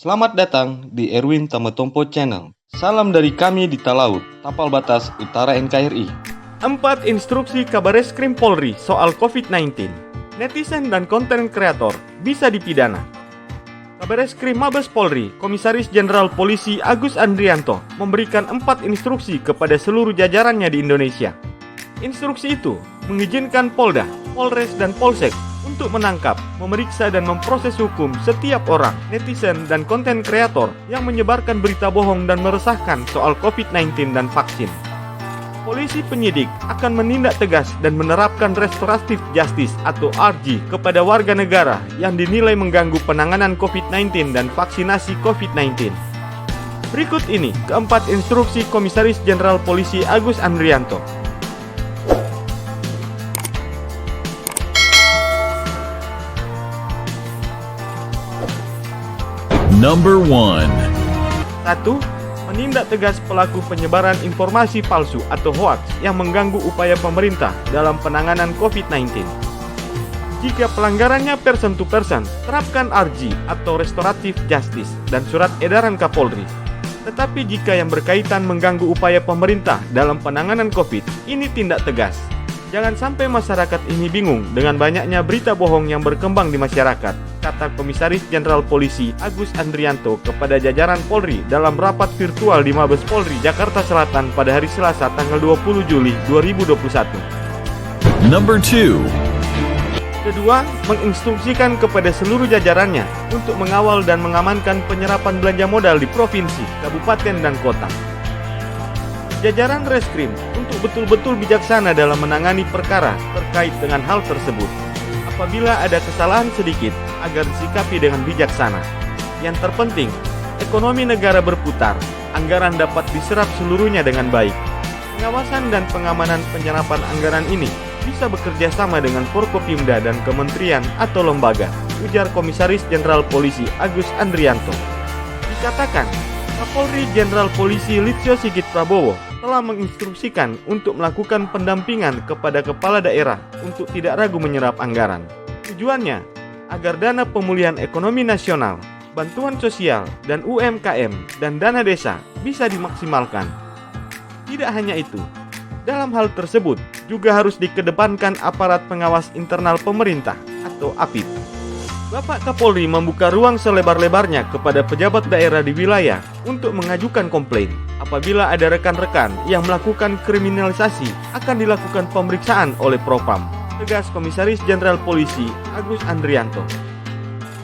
Selamat datang di Erwin Tametompo Channel. Salam dari kami di Talaut, Tapal Batas Utara NKRI. 4 instruksi Kabareskrim Polri soal COVID-19. Netizen dan konten kreator bisa dipidana. Kabareskrim Mabes Polri, Komisaris Jenderal Polisi Agus Andrianto memberikan 4 instruksi kepada seluruh jajarannya di Indonesia. Instruksi itu mengizinkan Polda, Polres, dan Polsek untuk menangkap, memeriksa, dan memproses hukum setiap orang, netizen, dan konten kreator yang menyebarkan berita bohong dan meresahkan soal COVID-19 dan vaksin. Polisi penyidik akan menindak tegas dan menerapkan restoratif justice atau RJ kepada warga negara yang dinilai mengganggu penanganan COVID-19 dan vaksinasi COVID-19. Berikut ini keempat instruksi Komisaris Jenderal Polisi Agus Andrianto. Number 1. 1. Menindak tegas pelaku penyebaran informasi palsu atau hoaks yang mengganggu upaya pemerintah dalam penanganan COVID-19. Jika pelanggarannya person to person, terapkan RJ atau restoratif justice dan surat edaran Kapolri. Tetapi jika yang berkaitan mengganggu upaya pemerintah dalam penanganan COVID, ini tindak tegas. Jangan sampai masyarakat ini bingung dengan banyaknya berita bohong yang berkembang di masyarakat, kata Komisaris Jenderal Polisi Agus Andrianto kepada jajaran Polri dalam rapat virtual di Mabes Polri, Jakarta Selatan pada hari Selasa tanggal 20 Juli 2021. Number 2. Kedua, menginstruksikan kepada seluruh jajarannya untuk mengawal dan mengamankan penyerapan belanja modal di provinsi, kabupaten, dan kota. Jajaran Reskrim untuk betul-betul bijaksana dalam menangani perkara terkait dengan hal tersebut. Apabila ada kesalahan sedikit, agar disikapi dengan bijaksana. Yang terpenting, ekonomi negara berputar, anggaran dapat diserap seluruhnya dengan baik. Pengawasan dan pengamanan penyerapan anggaran ini bisa bekerja sama dengan Forkopimda dan kementerian atau lembaga, ujar Komisaris Jenderal Polisi Agus Andrianto. Dikatakan, Kapolri Jenderal Polisi Listio Sigit Prabowo telah menginstruksikan untuk melakukan pendampingan kepada kepala daerah untuk tidak ragu menyerap anggaran. Tujuannya, agar dana pemulihan ekonomi nasional, bantuan sosial, dan UMKM, dan dana desa bisa dimaksimalkan. Tidak hanya itu, dalam hal tersebut juga harus dikedepankan aparat pengawas internal pemerintah atau APIP. Bapak Kapolri membuka ruang selebar-lebarnya kepada pejabat daerah di wilayah untuk mengajukan komplain. Apabila ada rekan-rekan yang melakukan kriminalisasi, akan dilakukan pemeriksaan oleh Propam, tegas Komisaris Jenderal Polisi Agus Andrianto.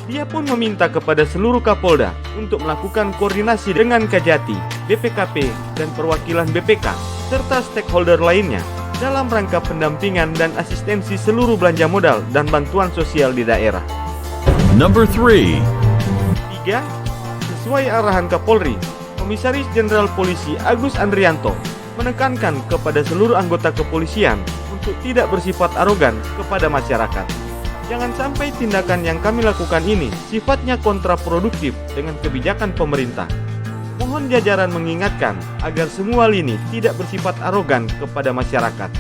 Dia pun meminta kepada seluruh Kapolda untuk melakukan koordinasi dengan Kajati, BPKP, dan perwakilan BPK, serta stakeholder lainnya dalam rangka pendampingan dan asistensi seluruh belanja modal dan bantuan sosial di daerah. Number 3. 3. Sesuai arahan Kapolri, Komisaris Jenderal Polisi Agus Andrianto menekankan kepada seluruh anggota kepolisian untuk tidak bersifat arogan kepada masyarakat. Jangan sampai tindakan yang kami lakukan ini sifatnya kontraproduktif dengan kebijakan pemerintah. Mohon jajaran mengingatkan agar semua lini tidak bersifat arogan kepada masyarakat.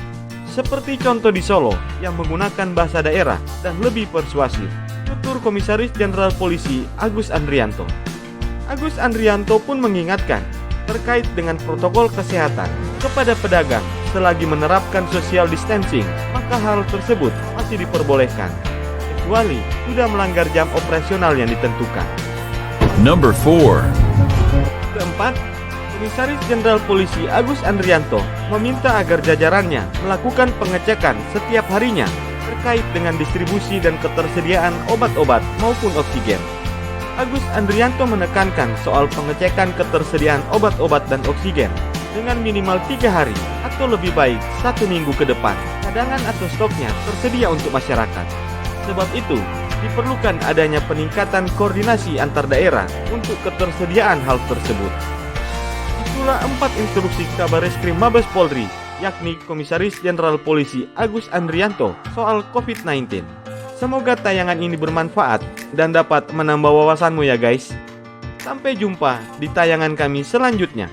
Seperti contoh di Solo yang menggunakan bahasa daerah dan lebih persuasif, tutur Komisaris Jenderal Polisi Agus Andrianto. Agus Andrianto pun mengingatkan terkait dengan protokol kesehatan kepada pedagang selagi menerapkan social distancing, maka hal tersebut masih diperbolehkan, kecuali sudah melanggar jam operasional yang ditentukan. Number 4. Keempat, Komisaris Jenderal Polisi Agus Andrianto meminta agar jajarannya melakukan pengecekan setiap harinya terkait dengan distribusi dan ketersediaan obat-obat maupun oksigen. Agus Andrianto menekankan soal pengecekan ketersediaan obat-obat dan oksigen dengan minimal 3 hari atau lebih baik 1 minggu ke depan. Cadangan atau stoknya tersedia untuk masyarakat. Sebab itu, diperlukan adanya peningkatan koordinasi antar daerah untuk ketersediaan hal tersebut. Itulah 4 instruksi Kabareskrim Mabes Polri, yakni Komisaris Jenderal Polisi Agus Andrianto soal COVID-19. Semoga tayangan ini bermanfaat dan dapat menambah wawasanmu ya guys. Sampai jumpa di tayangan kami selanjutnya.